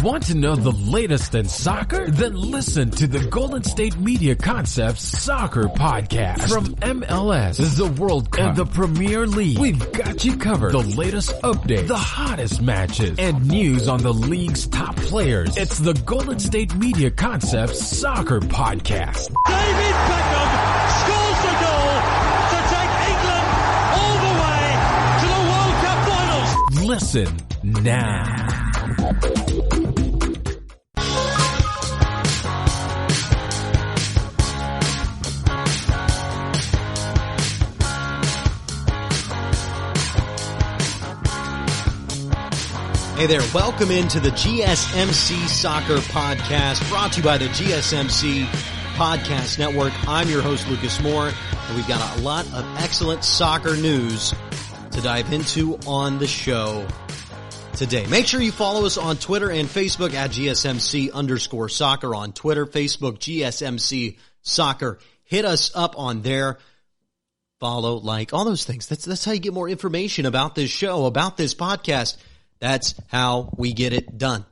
Want to know the latest in soccer? Then listen to the Golden State Media Concepts Soccer Podcast. From MLS, the World Cup, and the Premier League, we've got you covered. The latest updates, the hottest matches, and news on the league's top players. It's the Golden State Media Concepts Soccer Podcast. David Beckham scores a goal to take England all the way to the World Cup finals. Listen now. Hey there, welcome into the GSMC Soccer Podcast, brought to you by the GSMC Podcast Network. I'm your host, Lukas Moore, and we've got a lot of excellent soccer news to dive into on the show today. Make sure you follow us on Twitter and Facebook at GSMC_soccer on Twitter, Facebook, GSMC Soccer. Hit us up on there. Follow, like, all those things. That's how you get more information about this show, about this podcast. That's how we get it done.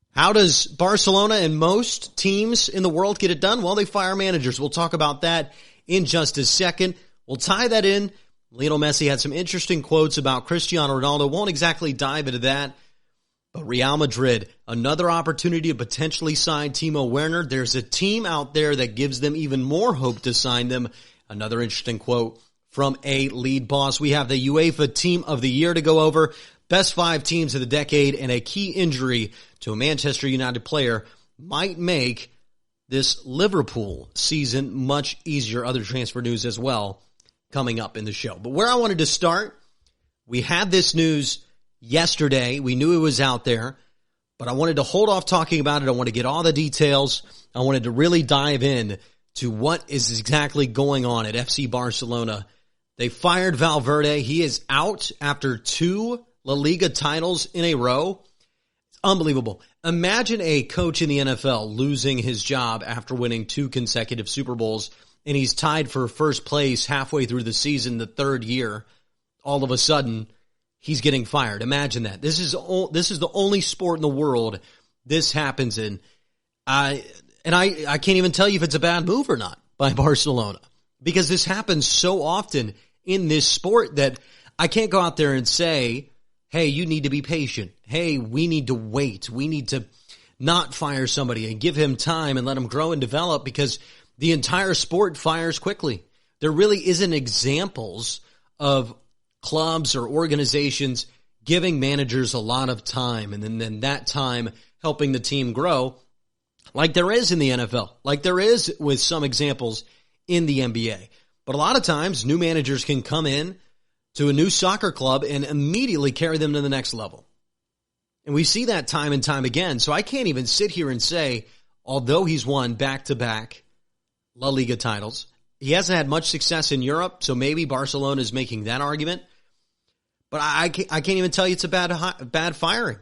How does Barcelona and most teams in the world get it done? Well, they fire managers. We'll talk about that in just a second. We'll tie that in. Lionel Messi had some interesting quotes about Cristiano Ronaldo. Won't exactly dive into that. But Real Madrid, another opportunity to potentially sign Timo Werner. There's a team out there that gives them even more hope to sign them. Another interesting quote from a lead boss. We have the UEFA Team of the Year to go over. Best 5 teams of the decade, and a key injury to a Manchester United player might make this Liverpool season much easier. Other transfer news as well coming up in the show. But where I wanted to start, we had this news yesterday. We knew it was out there, but I wanted to hold off talking about it. I want to get all the details. I wanted to really dive in to what is exactly going on at FC Barcelona. They fired Valverde. He is out after 2 La Liga titles in a row. It's unbelievable. Imagine a coach in the NFL losing his job after winning 2 consecutive Super Bowls, and he's tied for first place halfway through the season, the 3rd year. All of a sudden, he's getting fired. Imagine that. This is the only sport in the world this happens in. I can't even tell you if it's a bad move or not by Barcelona, because this happens so often in this sport that I can't go out there and say, hey, you need to be patient. Hey, we need to wait. We need to not fire somebody and give him time and let him grow and develop, because the entire sport fires quickly. There really isn't examples of clubs or organizations giving managers a lot of time and then that time helping the team grow like there is in the NFL, like there is with some examples in the NBA. But a lot of times new managers can come in to a new soccer club and immediately carry them to the next level. And we see that time and time again. So I can't even sit here and say, although he's won back-to-back La Liga titles, he hasn't had much success in Europe, so maybe Barcelona is making that argument. But I can't even tell you it's a bad firing.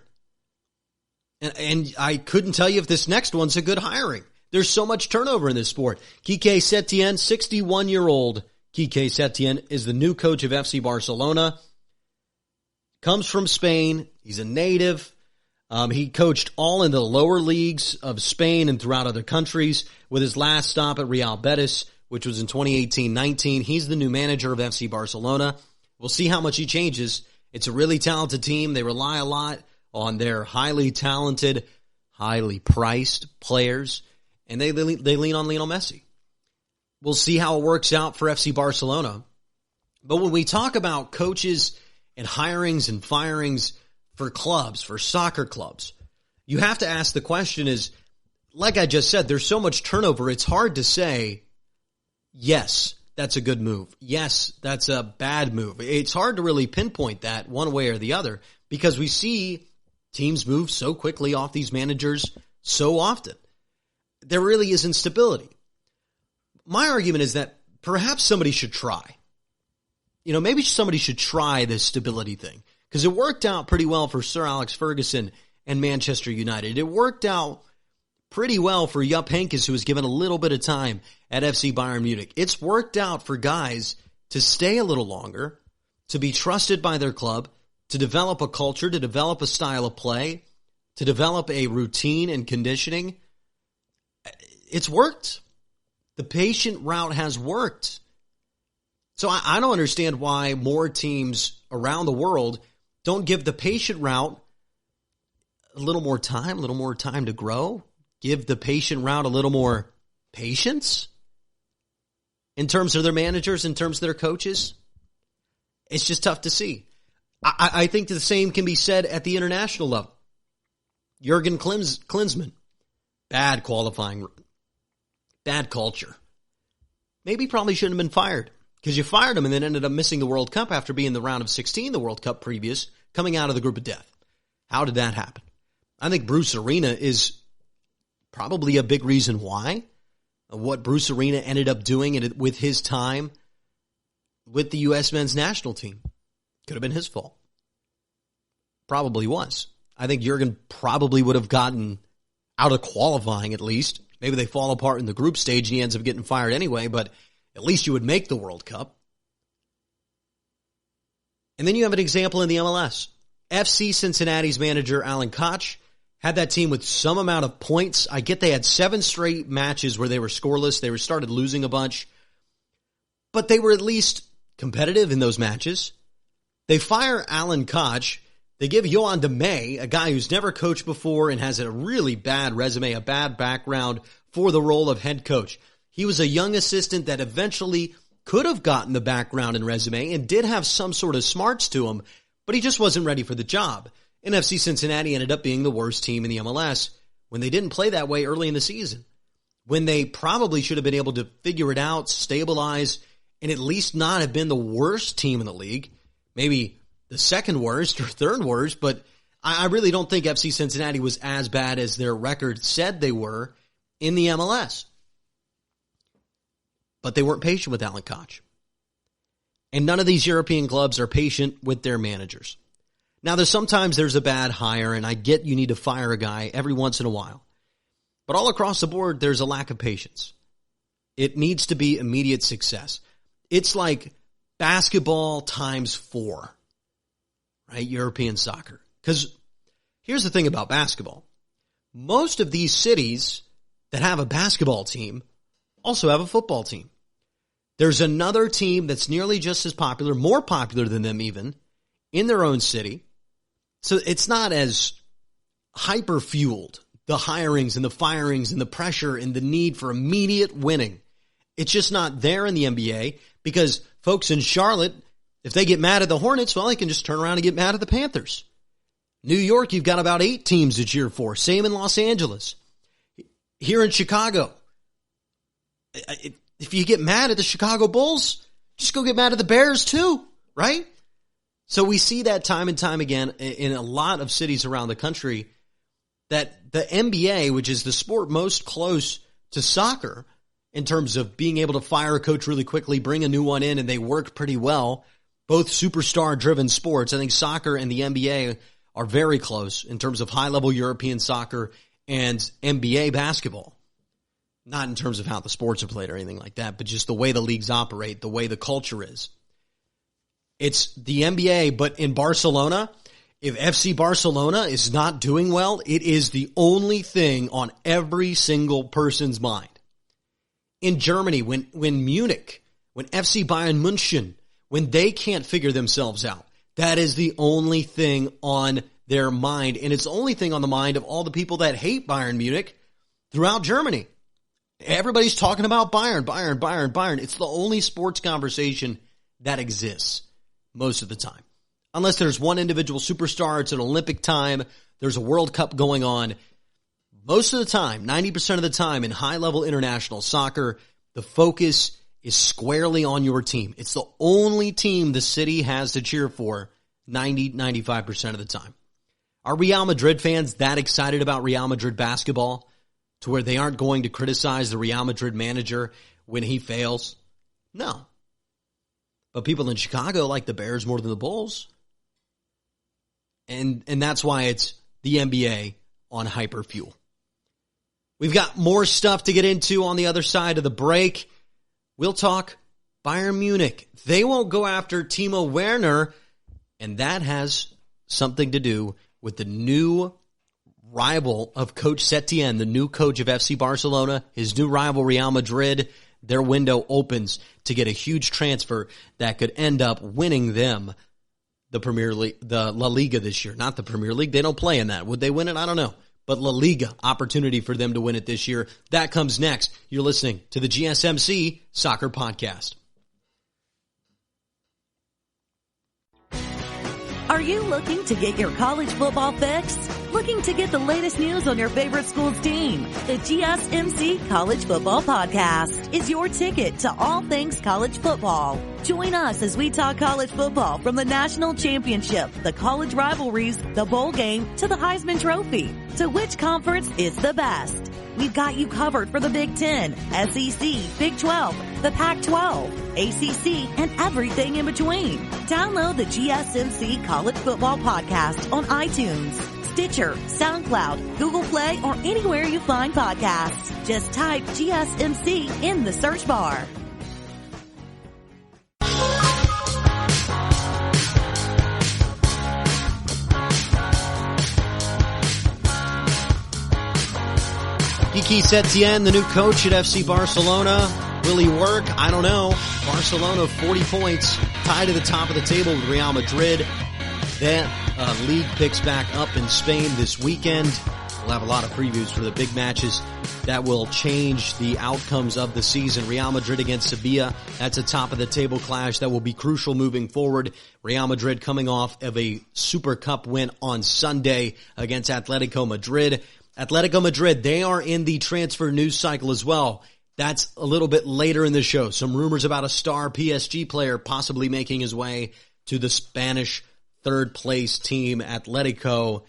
And I couldn't tell you if this next one's a good hiring. There's so much turnover in this sport. Quique Setien, 61-year-old Quique Setien, is the new coach of FC Barcelona. Comes from Spain. He's a native. He coached all in the lower leagues of Spain and throughout other countries, with his last stop at Real Betis, which was in 2018-19. He's the new manager of FC Barcelona. We'll see how much he changes. It's a really talented team. They rely a lot on their highly talented, highly priced players, and they lean on Lionel Messi. We'll see how it works out for FC Barcelona. But when we talk about coaches and hirings and firings for clubs, for soccer clubs, you have to ask the question is, like I just said, there's so much turnover, it's hard to say, yes, that's a good move. Yes, that's a bad move. It's hard to really pinpoint that one way or the other, because we see teams move so quickly off these managers so often. There really isn't stability. My argument is that perhaps somebody should try. Maybe somebody should try this stability thing, because it worked out pretty well for Sir Alex Ferguson and Manchester United. It worked out pretty well for Jupp Heynckes, who was given a little bit of time at FC Bayern Munich. It's worked out for guys to stay a little longer, to be trusted by their club, to develop a culture, to develop a style of play, to develop a routine and conditioning, it's worked. The patient route has worked. So I don't understand why more teams around the world don't give the patient route a little more time to grow. Give the patient route a little more patience in terms of their managers, in terms of their coaches. It's just tough to see. I think the same can be said at the international level. Jurgen Klinsmann, bad qualifying, bad culture. Maybe probably shouldn't have been fired because you fired him and then ended up missing the World Cup after being in the round of 16, the World Cup previous, coming out of the group of death. How did that happen? I think Bruce Arena is probably a big reason why. What Bruce Arena ended up doing with his time with the U.S. men's national team. Could have been his fault. Probably was. I think Jurgen probably would have gotten out of qualifying at least. Maybe they fall apart in the group stage and he ends up getting fired anyway, but at least you would make the World Cup. And then you have an example in the MLS. FC Cincinnati's manager, Alan Koch, had that team with some amount of points. I get they had 7 straight matches where they were scoreless. They started losing a bunch. But they were at least competitive in those matches. They fire Alan Koch. They give Johan de May, a guy who's never coached before and has a really bad resume, a bad background for the role of head coach. He was a young assistant that eventually could have gotten the background and resume and did have some sort of smarts to him, but he just wasn't ready for the job. And FC Cincinnati ended up being the worst team in the MLS when they didn't play that way early in the season, when they probably should have been able to figure it out, stabilize, and at least not have been the worst team in the league, maybe the second worst or third worst, but I really don't think FC Cincinnati was as bad as their record said they were in the MLS. But they weren't patient with Alan Koch. And none of these European clubs are patient with their managers. Now, sometimes there's a bad hire, and I get you need to fire a guy every once in a while. But all across the board, there's a lack of patience. It needs to be immediate success. It's like basketball times 4, right? European soccer. Because here's the thing about basketball. Most of these cities that have a basketball team also have a football team. There's another team that's nearly just as popular, more popular than them even, in their own city. So it's not as hyper-fueled, the hirings and the firings and the pressure and the need for immediate winning. It's just not there in the NBA because folks in Charlotte, if they get mad at the Hornets, well, they can just turn around and get mad at the Panthers. New York, you've got about 8 teams to cheer for. Same in Los Angeles. Here in Chicago, if you get mad at the Chicago Bulls, just go get mad at the Bears too, right? So we see that time and time again in a lot of cities around the country that the NBA, which is the sport most close to soccer in terms of being able to fire a coach really quickly, bring a new one in, and they work pretty well, both superstar-driven sports. I think soccer and the NBA are very close in terms of high-level European soccer and NBA basketball. Not in terms of how the sports are played or anything like that, but just the way the leagues operate, the way the culture is. It's the NBA, but in Barcelona, if FC Barcelona is not doing well, it is the only thing on every single person's mind. In Germany, when Munich, when FC Bayern München, when they can't figure themselves out, that is the only thing on their mind. And it's the only thing on the mind of all the people that hate Bayern Munich throughout Germany. Everybody's talking about Bayern. It's the only sports conversation that exists most of the time. Unless there's one individual superstar, it's an Olympic time, there's a World Cup going on. Most of the time, 90% of the time in high-level international soccer, the focus is squarely on your team. It's the only team the city has to cheer for 95% of the time. Are Real Madrid fans that excited about Real Madrid basketball to where they aren't going to criticize the Real Madrid manager when he fails? No. But people in Chicago like the Bears more than the Bulls. And that's why it's the NBA on hyperfuel. We've got more stuff to get into on the other side of the break. We'll talk Bayern Munich. They won't go after Timo Werner, and that has something to do with the new rival of Coach Setien, the new coach of FC Barcelona, his new rival Real Madrid. Their window opens to get a huge transfer that could end up winning them the Premier League, the La Liga this year. Not the Premier League. They don't play in that. Would they win it? I don't know. But La Liga, opportunity for them to win it this year. That comes next. You're listening to the GSMC Soccer Podcast. Are you looking to get your college football fix? Looking to get the latest news on your favorite school's team? The GSMC College Football Podcast is your ticket to all things college football. Join us as we talk college football from the national championship, the college rivalries, the bowl game, to the Heisman Trophy. To which conference is the best? We've got you covered for the Big Ten, SEC, Big 12, the Pac-12, ACC, and everything in between. Download the GSMC College Football Podcast on iTunes, Stitcher, SoundCloud, Google Play, or anywhere you find podcasts. Just type GSMC in the search bar. Kiki Setien, the new coach at FC Barcelona. Will he work? I don't know. Barcelona 40 points, tied to the top of the table with Real Madrid. That league picks back up in Spain this weekend. We'll have a lot of previews for the big matches that will change the outcomes of the season. Real Madrid against Sevilla. That's a top of the table clash that will be crucial moving forward. Real Madrid coming off of a Super Cup win on Sunday against Atletico Madrid. Atletico Madrid, they are in the transfer news cycle as well. That's a little bit later in the show. Some rumors about a star PSG player possibly making his way to the Spanish third place team, Atletico.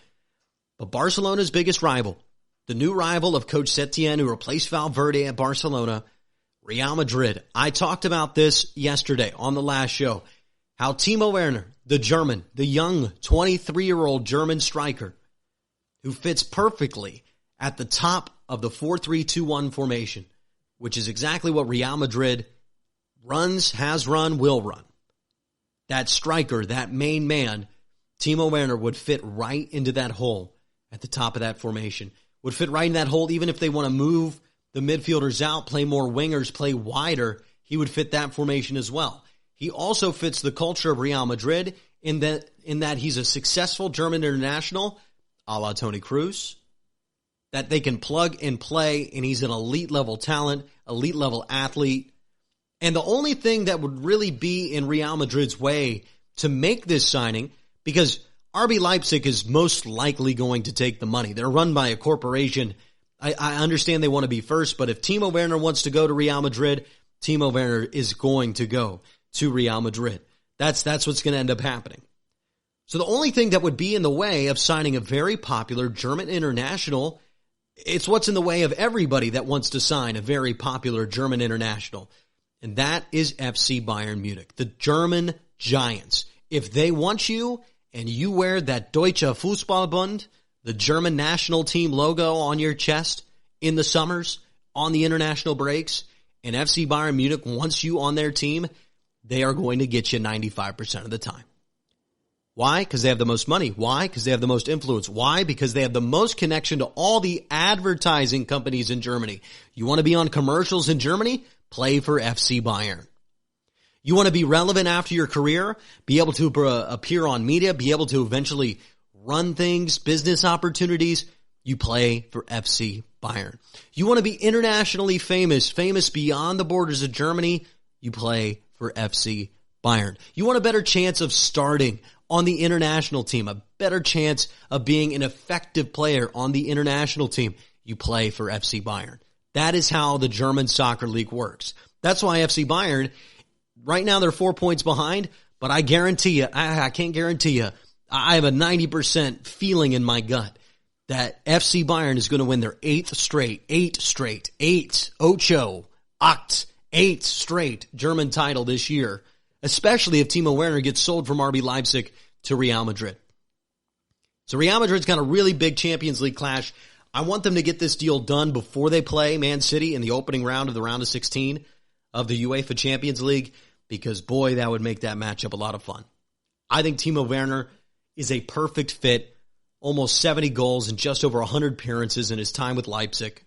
But Barcelona's biggest rival, the new rival of Coach Setien, who replaced Valverde at Barcelona, Real Madrid. I talked about this yesterday on the last show, how Timo Werner, the German, the young 23-year-old German striker, who fits perfectly at the top of the 4-3-2-1 formation, which is exactly what Real Madrid runs, has run, will run. That striker, that main man, Timo Werner, would fit right into that hole at the top of that formation. Would fit right in that hole even if they want to move the midfielders out, play more wingers, play wider, he would fit that formation as well. He also fits the culture of Real Madrid in that he's a successful German international, a la Toni Kroos, that they can plug and play, and he's an elite level talent, elite level athlete. And the only thing that would really be in Real Madrid's way to make this signing, because RB Leipzig is most likely going to take the money. They're run by a corporation. I understand they want to be first, but if Timo Werner wants to go to Real Madrid, Timo Werner is going to go to Real Madrid. That's what's going to end up happening. So the only thing that would be in the way of signing a very popular German international, it's what's in the way of everybody that wants to sign a very popular German international. And that is FC Bayern Munich, the German Giants. If they want you and you wear that Deutsche Fußballbund, the German national team logo on your chest in the summers, on the international breaks, and FC Bayern Munich wants you on their team, they are going to get you 95% of the time. Why? Because they have the most money. Why? Because they have the most influence. Why? Because they have the most connection to all the advertising companies in Germany. You want to be on commercials in Germany? Play for FC Bayern. You want to be relevant after your career? Be able to appear on media? Be able to eventually run things, business opportunities? You play for FC Bayern. You want to be internationally famous beyond the borders of Germany? You play for FC Bayern. You want a better chance of starting on the international team, a better chance of being an effective player on the international team, you play for FC Bayern. That is how the German soccer league works. That's why FC Bayern, right now they're 4 points behind, but I guarantee you, I can't guarantee you, I have a 90% feeling in my gut that FC Bayern is going to win their eighth straight German title this year, especially if Timo Werner gets sold from RB Leipzig to Real Madrid. So Real Madrid's got a really big Champions League clash. I want them to get this deal done before they play Man City in the opening round of the round of 16 of the UEFA Champions League, because, boy, that would make that matchup a lot of fun. I think Timo Werner is a perfect fit almost 70 goals and just over 100 appearances in his time with Leipzig.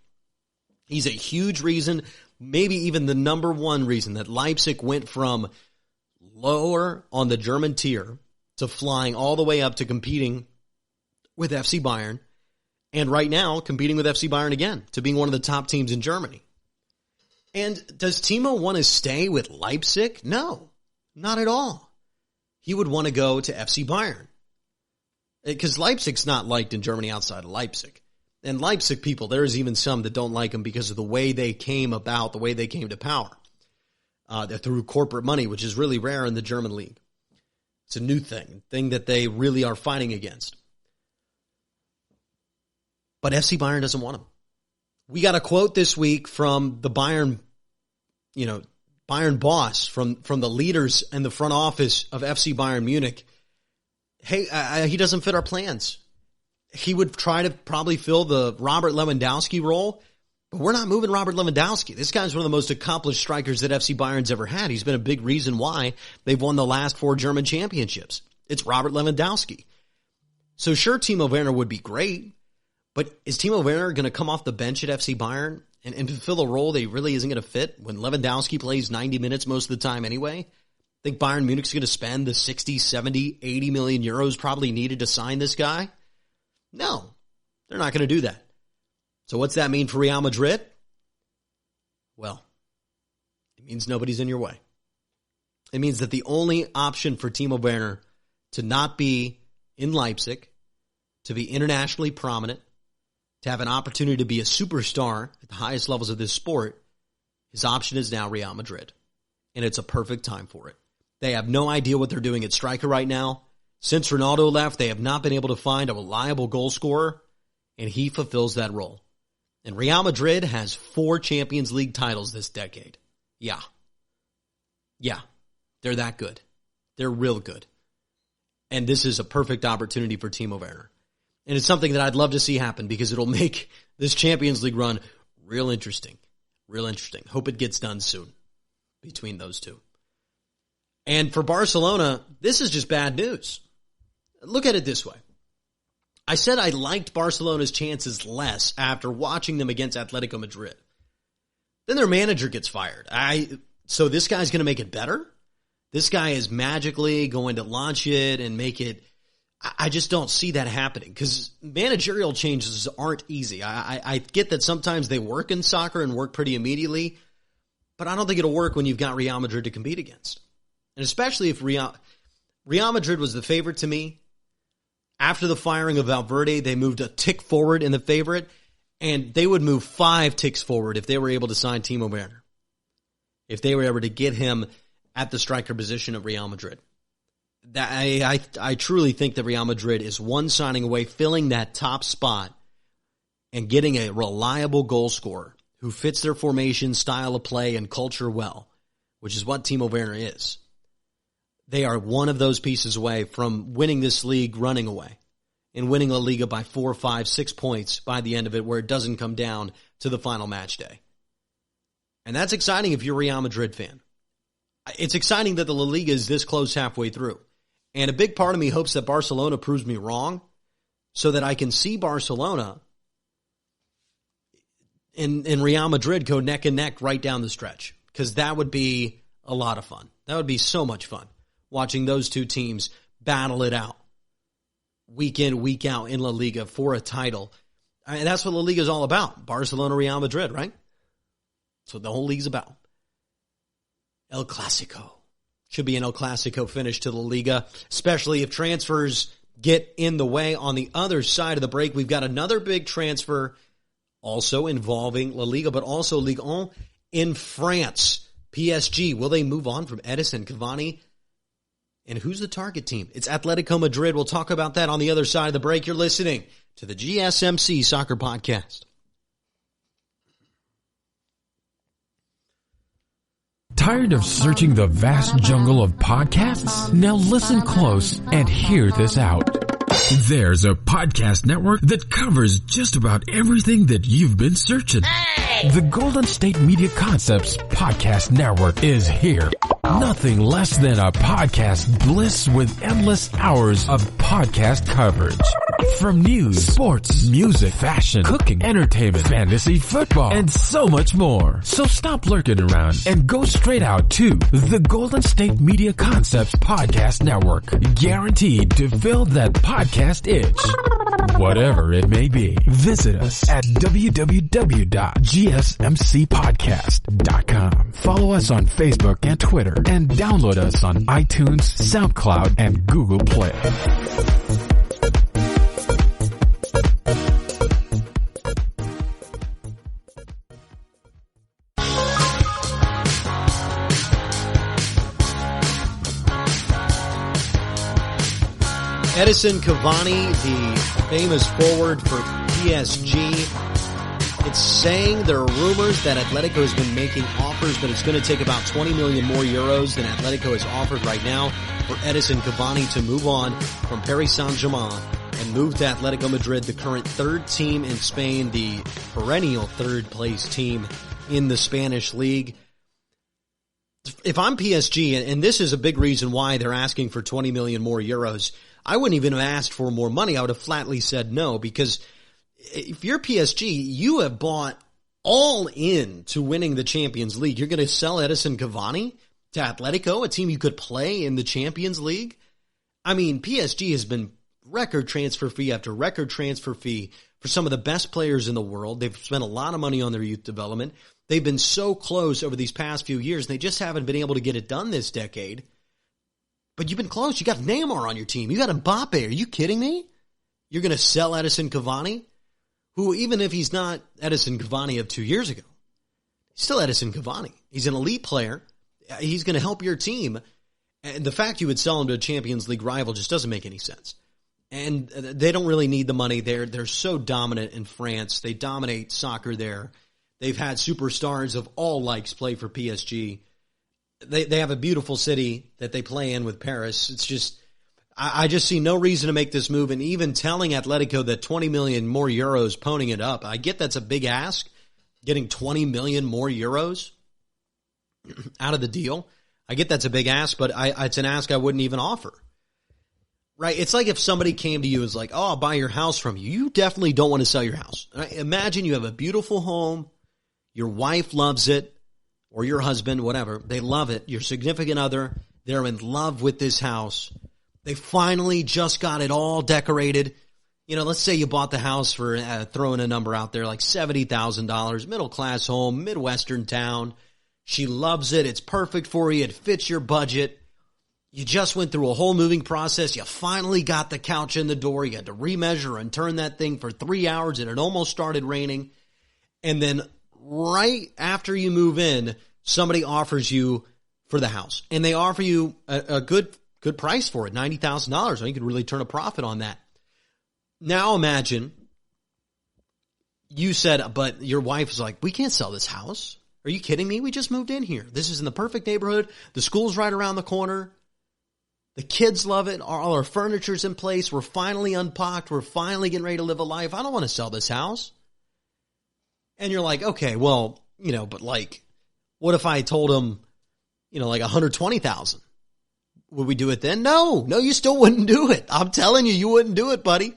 He's a huge reason, maybe even the number one reason, that Leipzig went from lower on the German tier to flying all the way up to competing with FC Bayern, and right now competing with FC Bayern again to being one of the top teams in Germany. And does Timo want to stay with Leipzig? No, not at all. He would want to go to FC Bayern, because Leipzig's not liked in Germany outside of Leipzig. And Leipzig people, there is even some that don't like them because of the way they came about, the way they came to power. They're through corporate money, which is really rare in the German league. It's a new thing that they really are fighting against. But FC Bayern doesn't want him. We got a quote this week from the Bayern boss, from the leaders in the front office of FC Bayern Munich. Hey, he doesn't fit our plans. He would try to probably fill the Robert Lewandowski role, but we're not moving Robert Lewandowski. This guy's one of the most accomplished strikers that FC Bayern's ever had. He's been a big reason why they've won the last 4 German championships. It's Robert Lewandowski. So sure, Timo Werner would be great, but is Timo Werner going to come off the bench at FC Bayern and fulfill a role that he really isn't going to fit when Lewandowski plays 90 minutes most of the time anyway? Think Bayern Munich's going to spend the 60, 70, 80 million euros probably needed to sign this guy? No, they're not going to do that. So what's that mean for Real Madrid? Well, it means nobody's in your way. It means that the only option for Timo Werner to not be in Leipzig, to be internationally prominent, to have an opportunity to be a superstar at the highest levels of this sport, his option is now Real Madrid. And it's a perfect time for it. They have no idea what they're doing at striker right now. Since Ronaldo left, they have not been able to find a reliable goal scorer, and he fulfills that role. And Real Madrid has 4 Champions League titles this decade. Yeah, they're that good. They're real good. And this is a perfect opportunity for Timo Werner. And it's something that I'd love to see happen because it'll make this Champions League run real interesting. Real interesting. Hope it gets done soon between those two. And for Barcelona, this is just bad news. Look at it this way. I said I liked Barcelona's chances less after watching them against Atletico Madrid. Then their manager gets fired. So this guy's going to make it better? This guy is magically going to launch it and make it... I just don't see that happening because managerial changes aren't easy. I get that sometimes they work in soccer and work pretty immediately, but I don't think it'll work when you've got Real Madrid to compete against. And especially if Real Madrid was the favorite to me. After the firing of Valverde, they moved a tick forward in the favorite, and they would move 5 ticks forward if they were able to sign Timo Werner. If they were able to get him at the striker position of Real Madrid. I truly think that Real Madrid is one signing away, filling that top spot and getting a reliable goal scorer who fits their formation, style of play, and culture well, which is what Timo Werner is. They are one of those pieces away from winning this league running away and winning La Liga by 4, 5, 6 points by the end of it where it doesn't come down to the final match day. And that's exciting if you're a Real Madrid fan. It's exciting that the La Liga is this close halfway through. And a big part of me hopes that Barcelona proves me wrong so that I can see Barcelona and Real Madrid go neck and neck right down the stretch. Because that would be a lot of fun. That would be so much fun, watching those two teams battle it out week in, week out in La Liga for a title. And that's what La Liga is all about. Barcelona, Real Madrid, right? That's what the whole league's about. El Clasico. Should be an El Clasico finish to La Liga, especially if transfers get in the way. On the other side of the break, we've got another big transfer also involving La Liga, but also Ligue 1 in France. PSG, will they move on from Edison Cavani? And who's the target team? It's Atletico Madrid. We'll talk about that on the other side of the break. You're listening to the GSMC Soccer Podcast. Tired of searching the vast jungle of podcasts? Now listen close and hear this out. There's a podcast network that covers just about everything that you've been searching. Hey! The Golden State Media Concepts Podcast Network is here. Nothing less than a podcast bliss with endless hours of podcast coverage. From news, sports, music, fashion, cooking, entertainment, fantasy, football, and so much more. So stop lurking around and go straight out to the Golden State Media Concepts Podcast Network. Guaranteed to fill that podcast itch. Whatever it may be. Visit us at www.gsmcpodcast.com. Follow us on Facebook and Twitter, and download us on iTunes, SoundCloud, and Google Play. Edison Cavani, the famous forward for PSG. It's saying there are rumors that Atletico has been making offers, but it's going to take about 20 million more euros than Atletico has offered right now for Edison Cavani to move on from Paris Saint-Germain and move to Atletico Madrid, the current third team in Spain, the perennial third place team in the Spanish league. If I'm PSG, and this is a big reason why they're asking for 20 million more euros, I wouldn't even have asked for more money. I would have flatly said no, because if you're PSG, you have bought all in to winning the Champions League. You're going to sell Edison Cavani to Atletico, a team you could play in the Champions League? I mean, PSG has been record transfer fee after record transfer fee for some of the best players in the world. They've spent a lot of money on their youth development. They've been so close over these past few years, and they just haven't been able to get it done this decade. But you've been close. You got Neymar on your team. You got Mbappe. Are you kidding me? You're going to sell Edison Cavani, who, even if he's not Edison Cavani of 2 years ago, he's still Edison Cavani. He's an elite player. He's going to help your team. And the fact you would sell him to a Champions League rival just doesn't make any sense. And they don't really need the money. They're so dominant in France. They dominate soccer there. They've had superstars of all likes play for PSG. They have a beautiful city that they play in with Paris. It's just, I just see no reason to make this move. And even telling Atletico that 20 million more euros, ponying it up, I get that's a big ask, getting 20 million more euros out of the deal. I get that's a big ask, but it's an ask I wouldn't even offer. Right? It's like if somebody came to you and was like, oh, I'll buy your house from you. You definitely don't want to sell your house. Right? Imagine you have a beautiful home. Your wife loves it, or your husband, whatever. They love it. Your significant other, they're in love with this house. They finally just got it all decorated. You know, let's say you bought the house for, throwing a number out there, like $70,000, middle-class home, Midwestern town. She loves it. It's perfect for you. It fits your budget. You just went through a whole moving process. You finally got the couch in the door. You had to remeasure and turn that thing for 3 hours, and it almost started raining. And then right after you move in, somebody offers you for the house, and they offer you a good price for it, $90,000. You could really turn a profit on that. Now imagine you said, but your wife is like, we can't sell this house. Are you kidding me? We just moved in here. This is in the perfect neighborhood. The school's right around the corner. The kids love it. All our furniture's in place. We're finally unpacked. We're finally getting ready to live a life. I don't want to sell this house. And you're like, okay, well, you know, but like, what if I told him, you know, like 120,000? Would we do it then? No, you still wouldn't do it. I'm telling you, you wouldn't do it, buddy.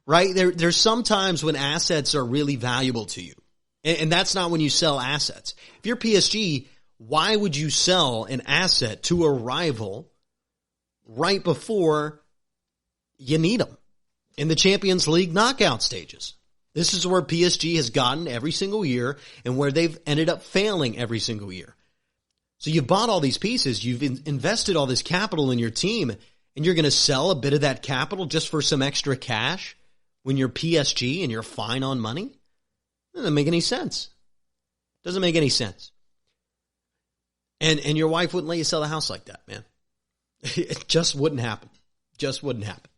Right? There's some times when assets are really valuable to you. And that's not when you sell assets. If you're PSG, why would you sell an asset to a rival right before you need them in the Champions League knockout stages? This is where PSG has gotten every single year and where they've ended up failing every single year. So you've bought all these pieces, you've invested all this capital in your team, and you're going to sell a bit of that capital just for some extra cash when you're PSG and you're fine on money? It doesn't make any sense. Doesn't make any sense. And your wife wouldn't let you sell the house like that, man. It just wouldn't happen. Just wouldn't happen.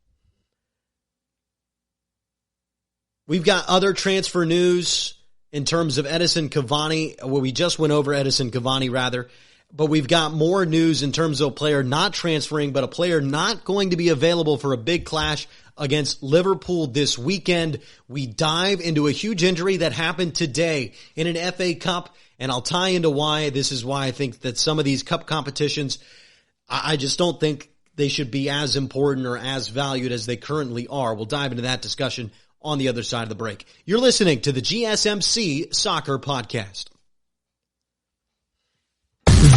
We've got other transfer news in terms of Edison Cavani. Well, we just went over Edison Cavani, rather. But we've got more news in terms of a player not transferring, but a player not going to be available for a big clash against Liverpool this weekend. We dive into a huge injury that happened today in an FA Cup, and I'll tie into why. This is why I think that some of these cup competitions, I just don't think they should be as important or as valued as they currently are. We'll dive into that discussion on the other side of the break. You're listening to the GSMC Soccer Podcast.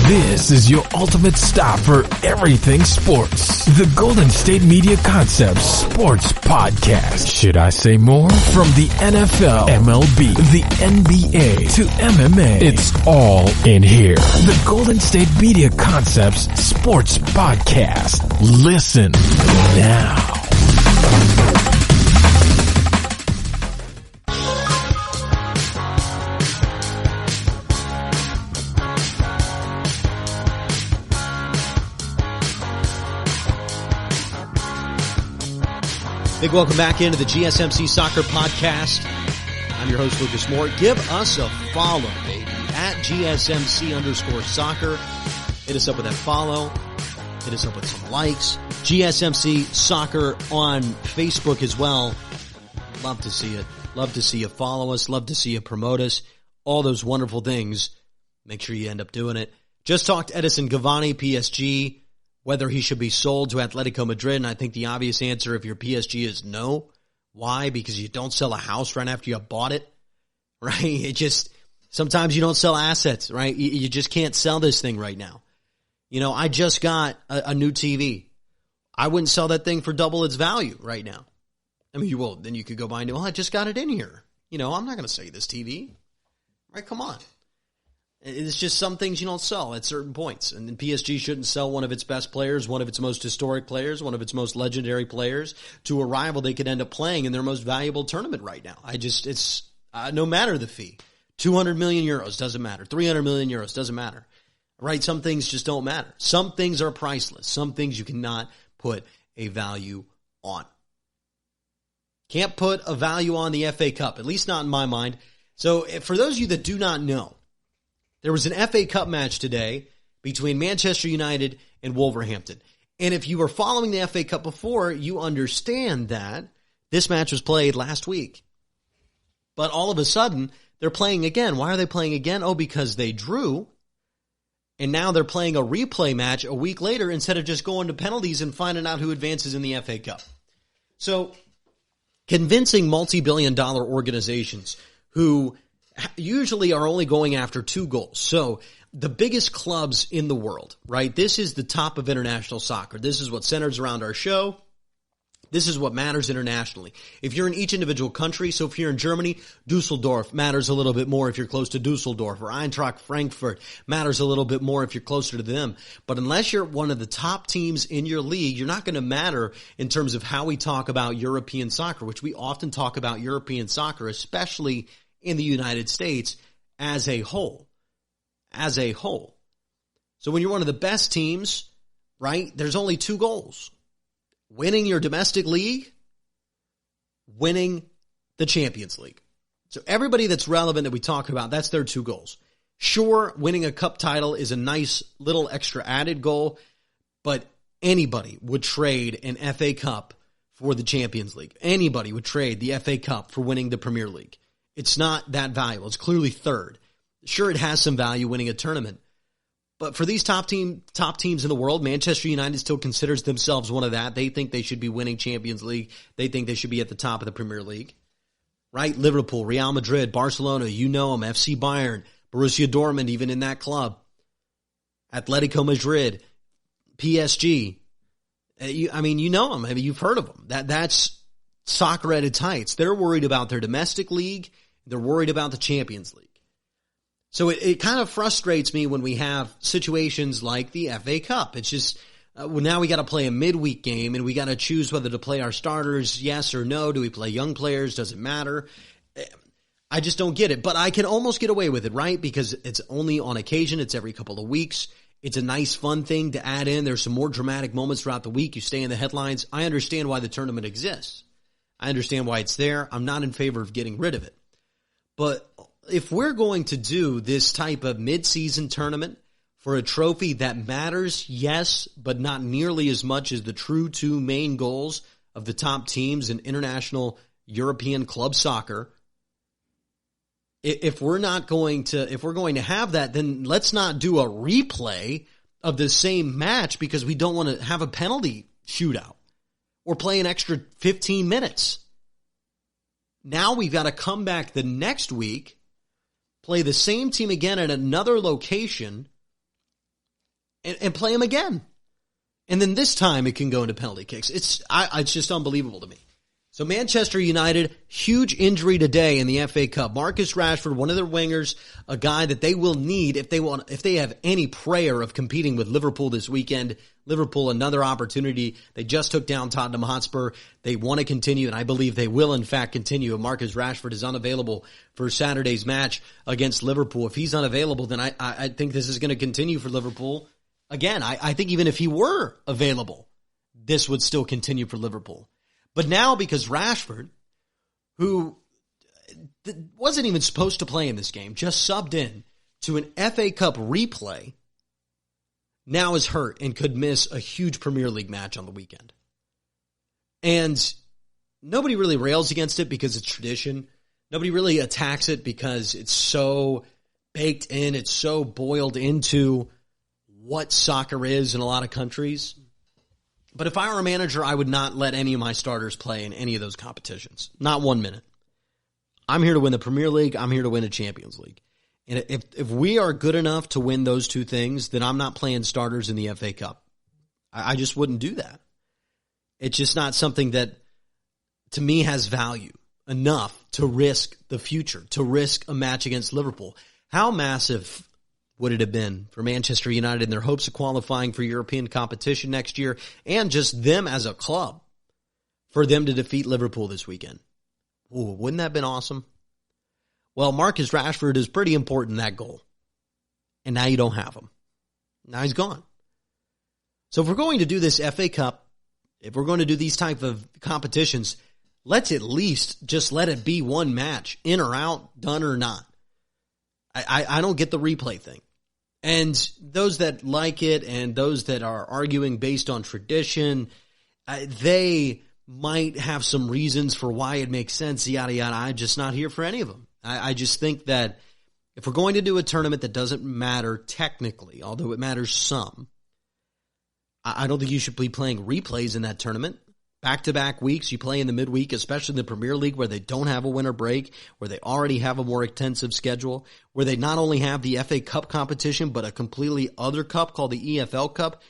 This is your ultimate stop for everything sports. The Golden State Media Concepts Sports Podcast. Should I say more? From the NFL, MLB, the NBA to MMA, it's all in here. The Golden State Media Concepts Sports Podcast. Listen now. Big welcome back into the GSMC Soccer Podcast. I'm your host, Lukas Moore. Give us a follow, baby, at GSMC_soccer. Hit us up with that follow. Hit us up with some likes. GSMC Soccer on Facebook as well. Love to see it. Love to see you follow us. Love to see you promote us. All those wonderful things. Make sure you end up doing it. Just talked Edison Cavani, PSG. Whether he should be sold to Atletico Madrid, and I think the obvious answer if you're PSG is no. Why? Because you don't sell a house right after you bought it, right? It just, sometimes you don't sell assets, right? You just can't sell this thing right now. You know, I just got a new TV. I wouldn't sell that thing for double its value right now. I mean, then you could go buy a new, well, I just got it in here. You know, I'm not going to sell you this TV. Right? Come on. It's just some things you don't sell at certain points. And then PSG shouldn't sell one of its best players, one of its most historic players, one of its most legendary players to a rival they could end up playing in their most valuable tournament right now. It's no matter the fee. 200 million euros doesn't matter. 300 million euros doesn't matter. Right? Some things just don't matter. Some things are priceless. Some things you cannot put a value on. Can't put a value on the FA Cup, at least not in my mind. So for those of you that do not know, there was an FA Cup match today between Manchester United and Wolverhampton. And if you were following the FA Cup before, you understand that this match was played last week. But all of a sudden, they're playing again. Why are they playing again? Oh, because they drew. And now they're playing a replay match a week later instead of just going to penalties and finding out who advances in the FA Cup. So, convincing multi-billion-dollar organizations who usually are only going after 2 goals. So the biggest clubs in the world, right? This is the top of international soccer. This is what centers around our show. This is what matters internationally. If you're in each individual country, so if you're in Germany, Dusseldorf matters a little bit more if you're close to Dusseldorf, or Eintracht Frankfurt matters a little bit more if you're closer to them. But unless you're one of the top teams in your league, you're not going to matter in terms of how we talk about European soccer, which we often talk about European soccer, especially in the United States as a whole. As a whole. So when you're one of the best teams, right, there's only 2 goals. Winning your domestic league, winning the Champions League. So everybody that's relevant that we talk about, that's their 2 goals. Sure, winning a cup title is a nice little extra added goal, but anybody would trade an FA Cup for the Champions League. Anybody would trade the FA Cup for winning the Premier League. It's not that valuable. It's clearly third. Sure, it has some value winning a tournament. But for these top teams in the world, Manchester United still considers themselves one of that. They think they should be winning Champions League. They think they should be at the top of the Premier League. Right? Liverpool, Real Madrid, Barcelona, you know them. FC Bayern, Borussia Dortmund, even in that club. Atletico Madrid, PSG. You know them. I mean, you've heard of them. That's soccer at its heights. They're worried about their domestic league. They're worried about the Champions League. So it kind of frustrates me when we have situations like the FA Cup. It's just, now we got to play a midweek game and we got to choose whether to play our starters, yes or no. Do we play young players? Does it matter? I just don't get it. But I can almost get away with it, right? Because it's only on occasion. It's every couple of weeks. It's a nice, fun thing to add in. There's some more dramatic moments throughout the week. You stay in the headlines. I understand why the tournament exists. I understand why it's there. I'm not in favor of getting rid of it. But if we're going to do this type of mid-season tournament for a trophy that matters, yes, but not nearly as much as the true 2 main goals of the top teams in international European club soccer, if we're going to have that, then let's not do a replay of the same match because we don't want to have a penalty shootout or play an extra 15 minutes. Now we've got to come back the next week, play the same team again at another location, and play them again. And then this time it can go into penalty kicks. It's just unbelievable to me. So Manchester United, huge injury today in the FA Cup. Marcus Rashford, one of their wingers, a guy that they will need if they have any prayer of competing with Liverpool this weekend. Liverpool, another opportunity. They just took down Tottenham Hotspur. They want to continue, and I believe they will in fact continue. If Marcus Rashford is unavailable for Saturday's match against Liverpool, if he's unavailable, then I think this is going to continue for Liverpool. Again, I think even if he were available, this would still continue for Liverpool. But now, because Rashford, who wasn't even supposed to play in this game, just subbed in to an FA Cup replay, now is hurt and could miss a huge Premier League match on the weekend. And nobody really rails against it because it's tradition. Nobody really attacks it because it's so baked in, it's so boiled into what soccer is in a lot of countries. But if I were a manager, I would not let any of my starters play in any of those competitions. Not 1 minute. I'm here to win the Premier League. I'm here to win a Champions League. And if we are good enough to win those two things, then I'm not playing starters in the FA Cup. I just wouldn't do that. It's just not something that, to me, has value enough to risk the future, to risk a match against Liverpool. How massive would it have been for Manchester United in their hopes of qualifying for European competition next year, and just them as a club, for them to defeat Liverpool this weekend? Ooh, wouldn't that have been awesome? Well, Marcus Rashford is pretty important in that goal. And now you don't have him. Now he's gone. So if we're going to do this FA Cup, if we're going to do these type of competitions, let's at least just let it be one match, in or out, done or not. I don't get the replay thing. And those that like it and those that are arguing based on tradition, they might have some reasons for why it makes sense, yada, yada. I'm just not here for any of them. I just think that if we're going to do a tournament that doesn't matter technically, although it matters some, I don't think you should be playing replays in that tournament. Back-to-back weeks, you play in the midweek, especially in the Premier League where they don't have a winter break, where they already have a more intensive schedule, where they not only have the FA Cup competition, but a completely other cup called the EFL Cup.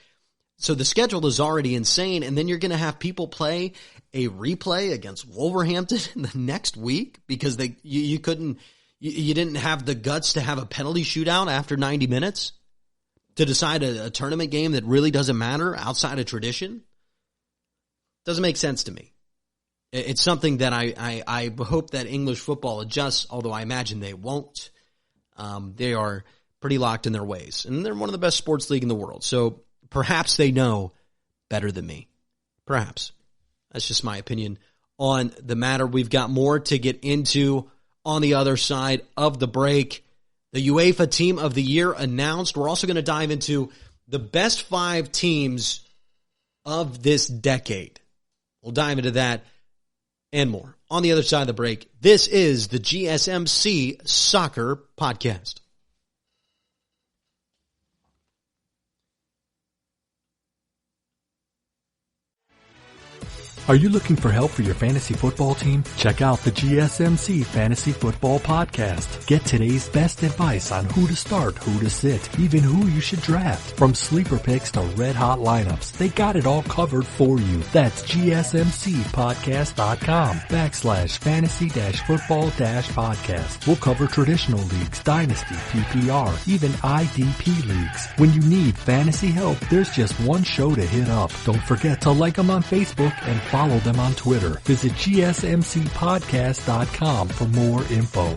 So the schedule is already insane, and then you're going to have people play a replay against Wolverhampton in the next week because you didn't have the guts to have a penalty shootout after 90 minutes to decide a tournament game that really doesn't matter outside of tradition. Doesn't make sense to me. It's something that I hope that English football adjusts, although I imagine they won't. They are pretty locked in their ways, and they're one of the best sports league in the world. So perhaps they know better than me. Perhaps. That's just my opinion on the matter. We've got more to get into on the other side of the break. The UEFA Team of the Year announced. We're also going to dive into the best 5 teams of this decade. We'll dive into that and more on the other side of the break. This is the GSMC Soccer Podcast. Are you looking for help for your fantasy football team? Check out the GSMC Fantasy Football Podcast. Get today's best advice on who to start, who to sit, even who you should draft. From sleeper picks to red hot lineups, they got it all covered for you. That's GSMCpodcast.com/fantasy-football-podcast. We'll cover traditional leagues, dynasty, PPR, even IDP leagues. When you need fantasy help, there's just one show to hit up. Don't forget to like them on Facebook and follow them on Twitter. Visit GSMCpodcast.com for more info.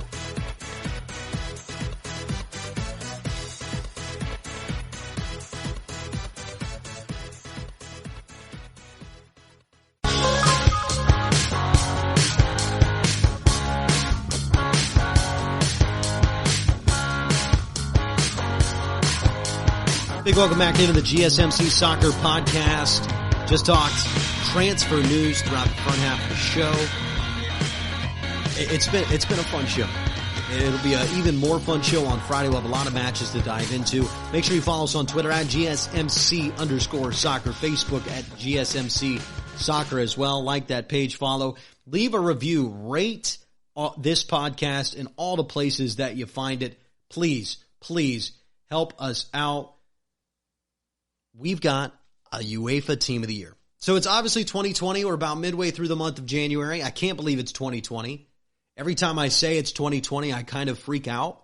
Big welcome back into the GSMC Soccer Podcast. Just talked transfer news throughout the front half of the show. It's been a fun show. It'll be an even more fun show on Friday. We'll have a lot of matches to dive into. Make sure you follow us on Twitter at GSMC_soccer, Facebook at GSMC Soccer as well. Like that page, follow. Leave a review. Rate this podcast in all the places that you find it. Please, please help us out. We've got a UEFA Team of the Year. So it's obviously 2020. We're about midway through the month of January. I can't believe it's 2020. Every time I say it's 2020, I kind of freak out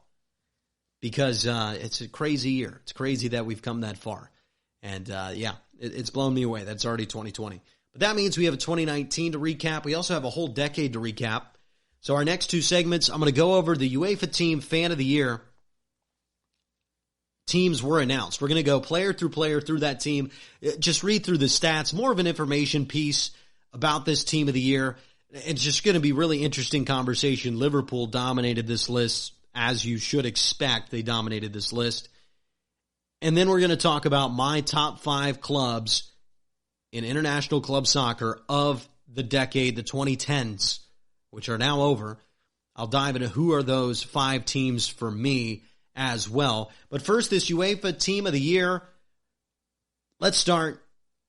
because it's a crazy year. It's crazy that we've come that far. And it's blown me away. That's already 2020. But that means we have a 2019 to recap. We also have a whole decade to recap. So our next two segments, I'm going to go over the UEFA Team Fan of the Year. Teams were announced. We're going to go player through that team. Just read through the stats, more of an information piece about this Team of the Year. It's just going to be really interesting conversation. Liverpool dominated this list, as you should expect. They dominated this list. And then we're going to talk about my top 5 clubs in international club soccer of the decade, the 2010s, which are now over. I'll dive into who are those 5 teams for me as well. But first, this UEFA Team of the Year. Let's start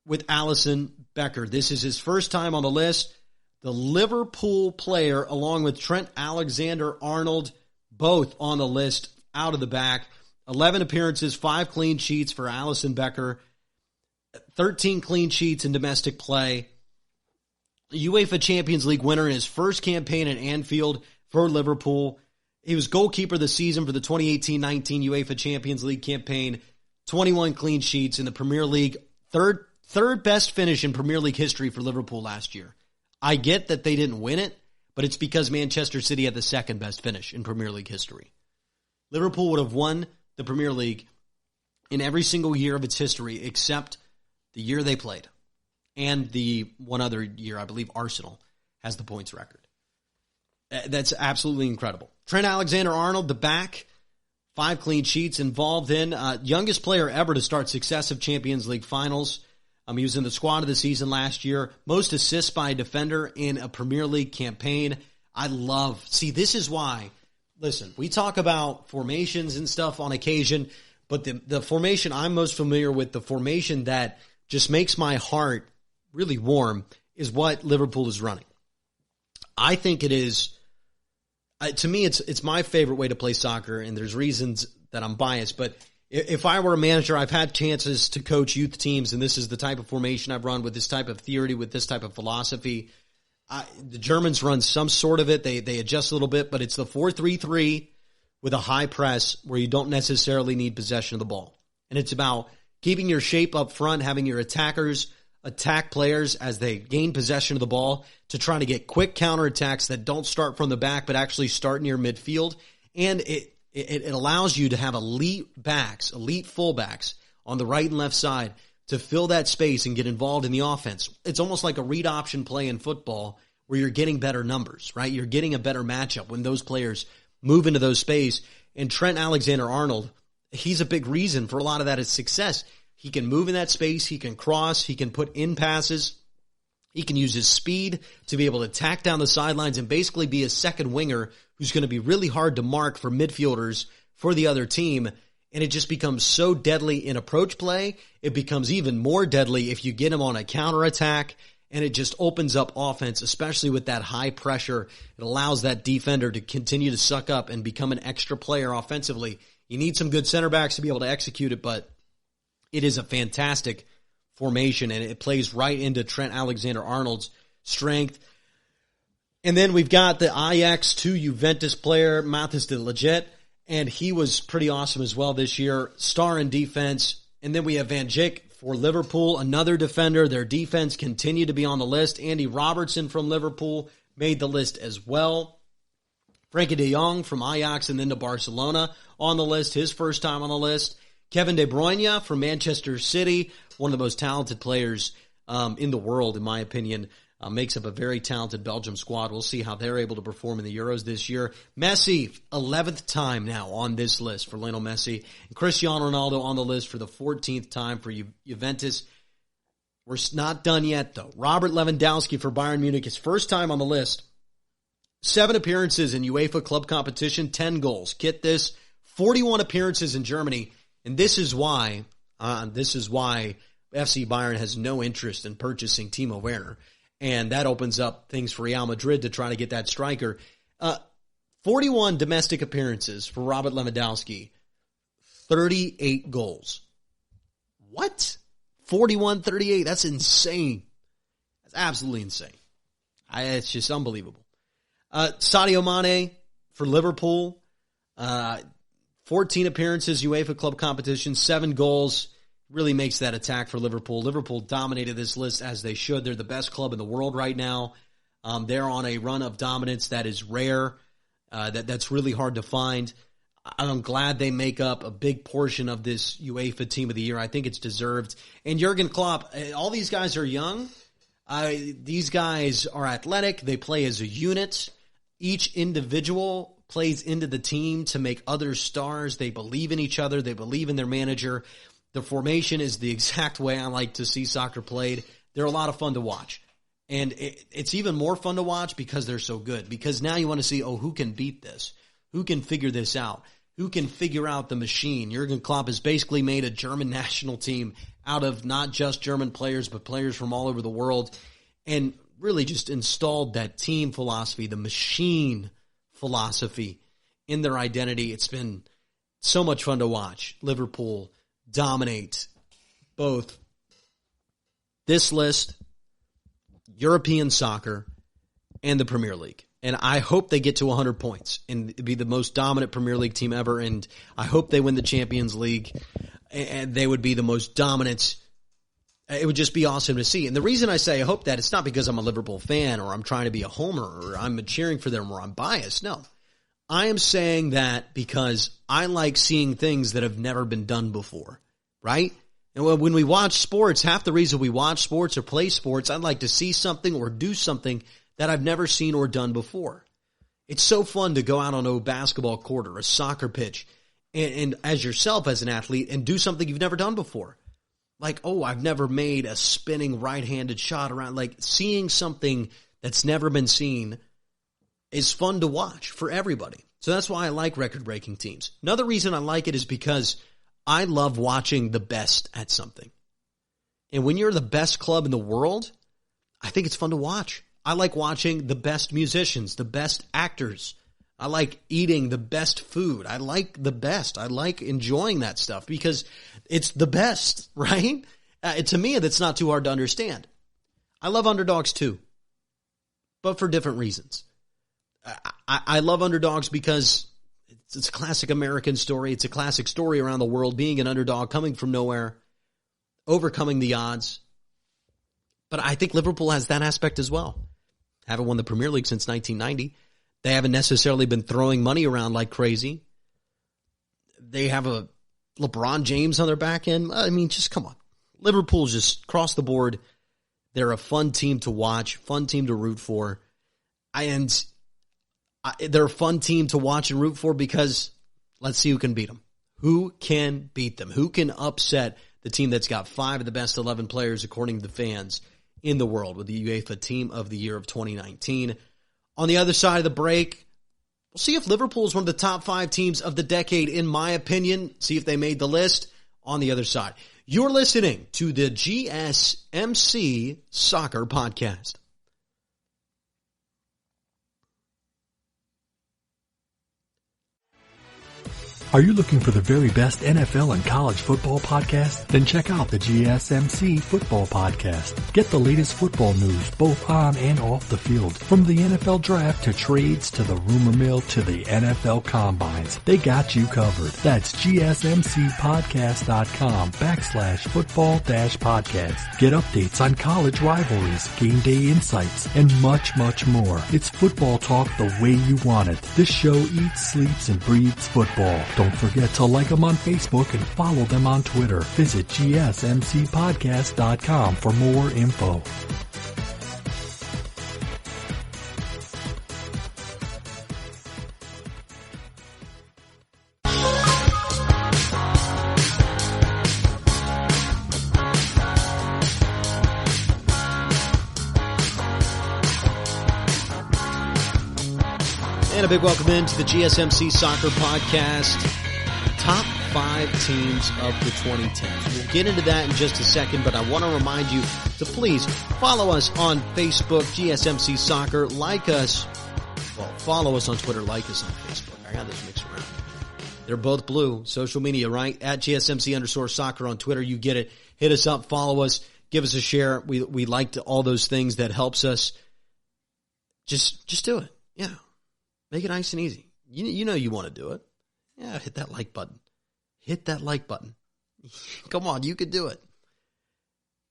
with Alisson Becker. This is his first time on the list. The Liverpool player, along with Trent Alexander-Arnold, both on the list out of the back. 11 appearances, 5 clean sheets for Alisson Becker. 13 clean sheets in domestic play. UEFA Champions League winner in his first campaign at Anfield for Liverpool. He was goalkeeper of the season for the 2018-19 UEFA Champions League campaign. 21 clean sheets in the Premier League. Third best finish in Premier League history for Liverpool last year. I get that they didn't win it, but it's because Manchester City had the second best finish in Premier League history. Liverpool would have won the Premier League in every single year of its history except the year they played. And the one other year, I believe Arsenal has the points record. That's absolutely incredible. Trent Alexander-Arnold, the back, 5 clean sheets, involved in youngest player ever to start successive Champions League finals. He was in the squad of the season last year. Most assists by a defender in a Premier League campaign. This is why, listen, we talk about formations and stuff on occasion, but the formation I'm most familiar with, the formation that just makes my heart really warm, is what Liverpool is running. I think it is, to me, it's my favorite way to play soccer, and there's reasons that I'm biased, but if I were a manager, I've had chances to coach youth teams, and this is the type of formation I've run with this type of theory, with this type of philosophy. The Germans run some sort of it. They adjust a little bit, but it's the 4-3-3 with a high press where you don't necessarily need possession of the ball. And it's about keeping your shape up front, having your attackers attack players as they gain possession of the ball to try to get quick counterattacks that don't start from the back but actually start near midfield. And it allows you to have elite fullbacks on the right and left side to fill that space and get involved in the offense. It's almost like a read option play in football where you're getting better numbers, right? You're getting a better matchup when those players move into those space. And Trent Alexander-Arnold, he's a big reason for a lot of that is success. He can move in that space. He can cross. He can put in passes. He can use his speed to be able to tack down the sidelines and basically be a second winger who's going to be really hard to mark for midfielders for the other team. And it just becomes so deadly in approach play. It becomes even more deadly if you get him on a counterattack, and it just opens up offense, especially with that high pressure. It allows that defender to continue to suck up and become an extra player offensively. You need some good center backs to be able to execute it, but it is a fantastic formation, and it plays right into Trent Alexander-Arnold's strength. And then we've got the Ajax to Juventus player, Mathis de Ligt, and he was pretty awesome as well this year. Star in defense. And then we have Van Dijk for Liverpool, another defender. Their defense continued to be on the list. Andy Robertson from Liverpool made the list as well. Frankie de Jong from Ajax and then to Barcelona on the list, his first time on the list. Kevin De Bruyne from Manchester City, one of the most talented players in the world, in my opinion. Makes up a very talented Belgium squad. We'll see how they're able to perform in the Euros this year. Messi, 11th time now on this list for Lionel Messi. And Cristiano Ronaldo on the list for the 14th time for Juventus. We're not done yet, though. Robert Lewandowski for Bayern Munich, his first time on the list. 7 appearances in UEFA club competition, 10 goals. Get this, 41 appearances in Germany, and this is why FC Bayern has no interest in purchasing Timo Werner, and that opens up things for Real Madrid to try to get that striker. 41 domestic appearances for Robert Lewandowski, 38 goals. What? 41, 38, that's insane. That's absolutely insane. It's just unbelievable. Sadio Mane for Liverpool, 14 appearances, UEFA club competition, 7 goals. Really makes that attack for Liverpool. Liverpool dominated this list as they should. They're the best club in the world right now. They're on a run of dominance that is rare. That's really hard to find. I'm glad they make up a big portion of this UEFA Team of the Year. I think it's deserved. And Jurgen Klopp, all these guys are young. These guys are athletic. They play as a unit. Each individual plays into the team to make others stars. They believe in each other. They believe in their manager. The formation is the exact way I like to see soccer played. They're a lot of fun to watch. And it's even more fun to watch because they're so good. Because now you want to see, who can beat this? Who can figure this out? Who can figure out the machine? Jurgen Klopp has basically made a German national team out of not just German players, but players from all over the world, and really just installed that team philosophy, the machine philosophy in their identity. It's been so much fun to watch Liverpool dominate both this list, European soccer, and the Premier League. And I hope they get to 100 points and be the most dominant Premier League team ever. And I hope they win the Champions League, and they would be the most dominant. It would just be awesome to see. And the reason I say I hope that, it's not because I'm a Liverpool fan or I'm trying to be a homer or I'm cheering for them or I'm biased. No, I am saying that because I like seeing things that have never been done before, right? And when we watch sports, half the reason we watch sports or play sports, I'd like to see something or do something that I've never seen or done before. It's so fun to go out on a basketball court or a soccer pitch and as yourself as an athlete and do something you've never done before. Like, I've never made a spinning right-handed shot around. Like, seeing something that's never been seen is fun to watch for everybody. So that's why I like record-breaking teams. Another reason I like it is because I love watching the best at something. And when you're the best club in the world, I think it's fun to watch. I like watching the best musicians, the best actors. I like eating the best food. I like the best. I like enjoying that stuff because it's the best, right? To me, that's not too hard to understand. I love underdogs too, but for different reasons. I love underdogs because it's a classic American story. It's a classic story around the world, being an underdog, coming from nowhere, overcoming the odds. But I think Liverpool has that aspect as well. Haven't won the Premier League since 1990. They haven't necessarily been throwing money around like crazy. They have a LeBron James on their back end. I mean, just come on. Liverpool's just across the board. They're a fun team to watch, fun team to root for. And they're a fun team to watch and root for because let's see who can beat them. Who can beat them? Who can upset the team that's got 5 of the best 11 players, according to the fans, in the world with the UEFA Team of the Year of 2019. On the other side of the break, we'll see if Liverpool is one of the top 5 teams of the decade, in my opinion. See if they made the list on the other side. You're listening to the GSMC Soccer Podcast. Are you looking for the very best NFL and college football podcast? Then check out the GSMC Football Podcast. Get the latest football news both on and off the field. From the NFL Draft to trades to the rumor mill to the NFL Combines, they got you covered. That's GSMCpodcast.com/football-podcast. Get updates on college rivalries, game day insights, and much, much more. It's football talk the way you want it. This show eats, sleeps, and breathes football. Don't forget to like them on Facebook and follow them on Twitter. Visit GSMCpodcast.com for more info. big welcome into the GSMC Soccer Podcast. Top 5 teams of the 2010s. We'll get into that in just a second, but I want to remind you to please follow us on Facebook, GSMC Soccer. Like us. Well, follow us on Twitter. Like us on Facebook. I got this mixed around. They're both blue. Social media, right? At GSMC_soccer on Twitter. You get it. Hit us up. Follow us. Give us a share. We like all those things that helps us. Just do it. Yeah. Make it nice and easy. You know you want to do it. Yeah, hit that like button. Hit that like button. Come on, you could do it.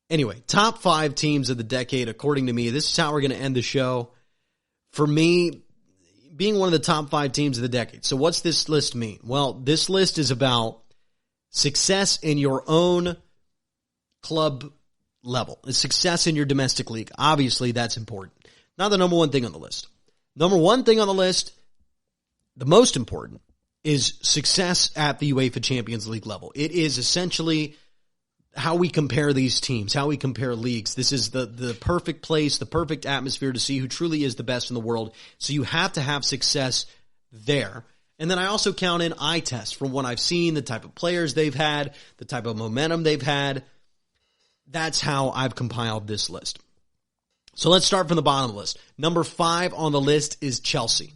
Anyway, top 5 teams of the decade, according to me. This is how we're going to end the show. For me, being one of the top 5 teams of the decade. So what's this list mean? Well, this list is about success in your own club level. Success in your domestic league. Obviously, that's important. Not the number one thing on the list. Number one thing on the list, the most important, is success at the UEFA Champions League level. It is essentially how we compare these teams, how we compare leagues. This is the perfect place, the perfect atmosphere to see who truly is the best in the world. So you have to have success there. And then I also count in eye test from what I've seen, the type of players they've had, the type of momentum they've had. That's how I've compiled this list. So let's start from the bottom of the list. Number 5 on the list is Chelsea.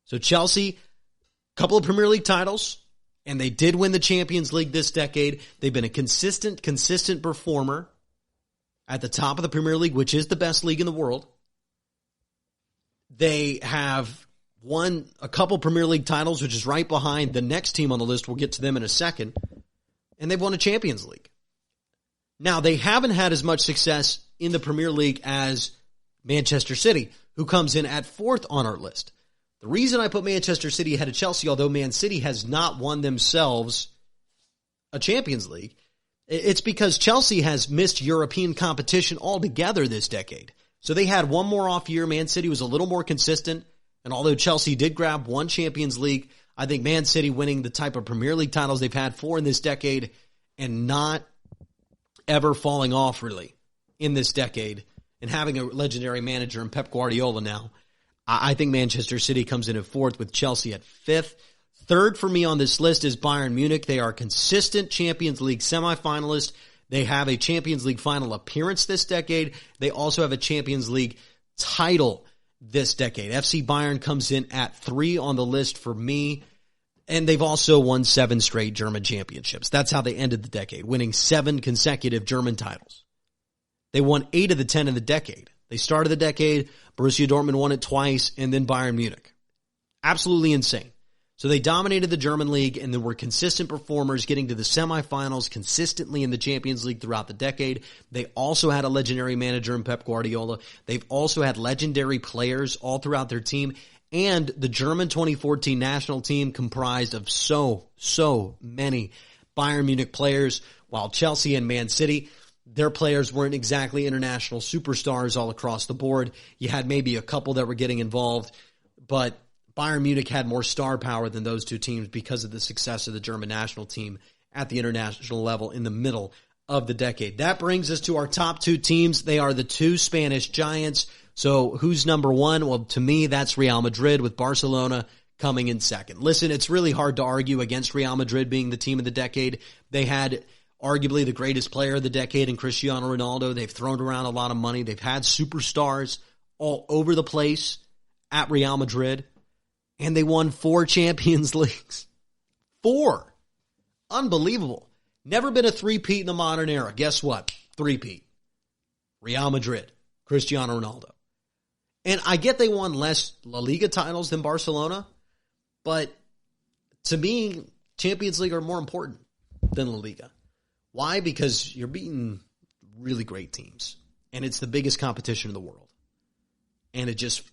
So Chelsea, a couple of Premier League titles, and they did win the Champions League this decade. They've been a consistent performer at the top of the Premier League, which is the best league in the world. They have won a couple Premier League titles, which is right behind the next team on the list. We'll get to them in a second. And they've won a Champions League. Now, they haven't had as much success in the Premier League as Manchester City, who comes in at 4th on our list. The reason I put Manchester City ahead of Chelsea, although Man City has not won themselves a Champions League, it's because Chelsea has missed European competition altogether this decade. So they had one more off year. Man City was a little more consistent. And although Chelsea did grab one Champions League, I think Man City winning the type of Premier League titles they've had 4 in this decade and not ever falling off really in this decade and having a legendary manager in Pep Guardiola now, I think Manchester City comes in at 4th with Chelsea at 5th. 3rd for me on this list is Bayern Munich. They are a consistent Champions League semifinalist. They have a Champions League final appearance this decade. They also have a Champions League title this decade. FC Bayern comes in at 3 on the list for me. And they've also won 7 straight German championships. That's how they ended the decade, winning 7 consecutive German titles. They won 8 of the 10 in the decade. They started the decade, Borussia Dortmund won it twice, and then Bayern Munich. Absolutely insane. So they dominated the German league and then were consistent performers, getting to the semifinals consistently in the Champions League throughout the decade. They also had a legendary manager in Pep Guardiola. They've also had legendary players all throughout their team. And the German 2014 national team comprised of so many Bayern Munich players, while Chelsea and Man City, their players weren't exactly international superstars all across the board. You had maybe a couple that were getting involved, but Bayern Munich had more star power than those two teams because of the success of the German national team at the international level in the middle of the decade. That brings us to our top 2 teams. They are the 2 Spanish giants. So who's number 1? Well, to me, that's Real Madrid with Barcelona coming in 2nd. Listen, it's really hard to argue against Real Madrid being the team of the decade. They had arguably the greatest player of the decade in Cristiano Ronaldo. They've thrown around a lot of money. They've had superstars all over the place at Real Madrid. And they won 4 Champions Leagues. 4. Unbelievable. Never been a 3-peat in the modern era. Guess what? 3-peat. Real Madrid. Cristiano Ronaldo. And I get they won less La Liga titles than Barcelona, but to me, Champions League are more important than La Liga. Why? Because you're beating really great teams, and it's the biggest competition in the world. And it just,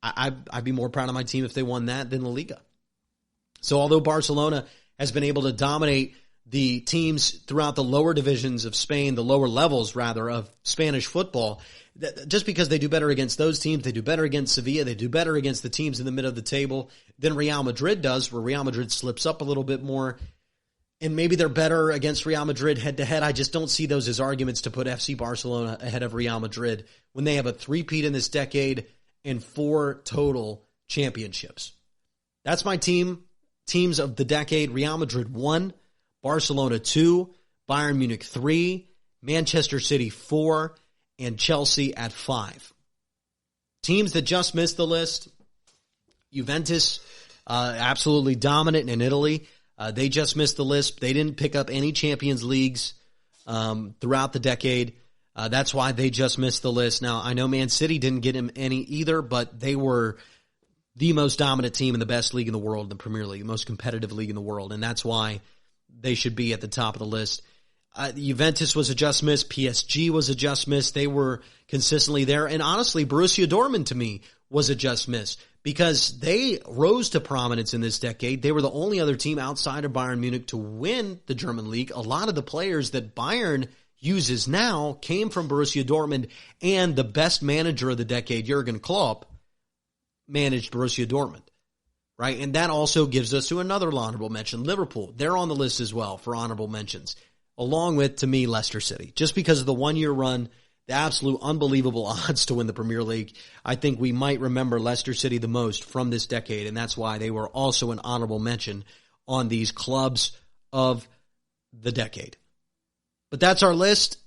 I'd be more proud of my team if they won that than La Liga. So although Barcelona has been able to dominate the teams throughout the lower divisions of Spain, the lower levels, rather, of Spanish football, just because they do better against those teams, they do better against Sevilla, they do better against the teams in the middle of the table than Real Madrid does, where Real Madrid slips up a little bit more, and maybe they're better against Real Madrid head-to-head. I just don't see those as arguments to put FC Barcelona ahead of Real Madrid when they have a 3-peat in this decade and 4 total championships. That's my teams of the decade. Real Madrid 1, Barcelona 2, Bayern Munich 3, Manchester City 4, and Chelsea at 5. Teams that just missed the list, Juventus, absolutely dominant in Italy. They just missed the list. They didn't pick up any Champions Leagues throughout the decade. That's why they just missed the list. Now, I know Man City didn't get him any either, but they were the most dominant team in the best league in the world, the Premier League, the most competitive league in the world, and that's why they should be at the top of the list. Juventus was a just miss. PSG was a just miss. They were consistently there. And honestly, Borussia Dortmund to me was a just miss because they rose to prominence in this decade. They were the only other team outside of Bayern Munich to win the German league. A lot of the players that Bayern uses now came from Borussia Dortmund, and the best manager of the decade, Jurgen Klopp, managed Borussia Dortmund, right? And that also gives us to another honorable mention, Liverpool. They're on the list as well for honorable mentions, along with, to me, Leicester City. Just because of the one-year run, the absolute unbelievable odds to win the Premier League, I think we might remember Leicester City the most from this decade, and that's why they were also an honorable mention on these clubs of the decade. But that's our list,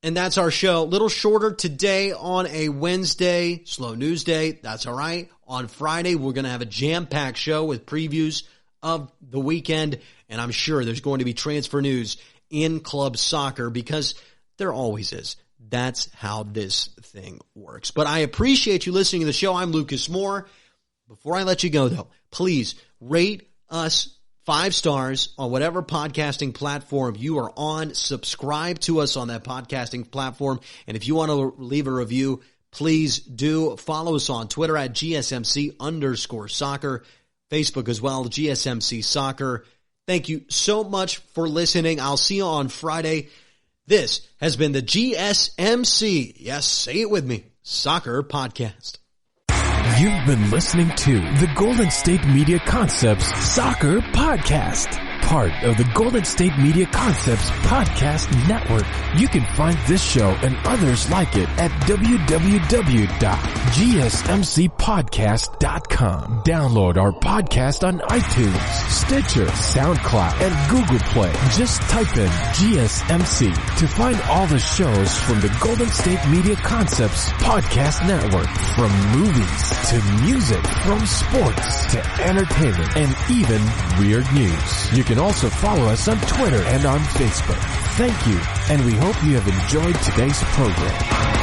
and that's our show. A little shorter today on a Wednesday, slow news day. That's all right. On Friday, we're going to have a jam-packed show with previews of the weekend, and I'm sure there's going to be transfer news in club soccer because there always is. That's how this thing works. But I appreciate you listening to the show. I'm Lukas Moore. Before I let you go, though, please rate us 5 stars on whatever podcasting platform you are on. Subscribe to us on that podcasting platform. And if you want to leave a review, please do. Follow us on Twitter at GSMC_soccer, Facebook as well, GSMC Soccer. Thank you so much for listening. I'll see you on Friday. This has been the GSMC, yes, say it with me, Soccer Podcast. You've been listening to the Golden State Media Concepts Soccer Podcast, part of the Golden State Media Concepts Podcast Network. You can find this show and others like it at www.gsmcpodcast.com. Download our podcast on iTunes, Stitcher, SoundCloud, and Google Play. Just type in GSMC to find all the shows from the Golden State Media Concepts Podcast Network. From movies to music, from sports to entertainment, and even weird news. You can also follow us on Twitter and on Facebook. Thank you, and we hope you have enjoyed today's program.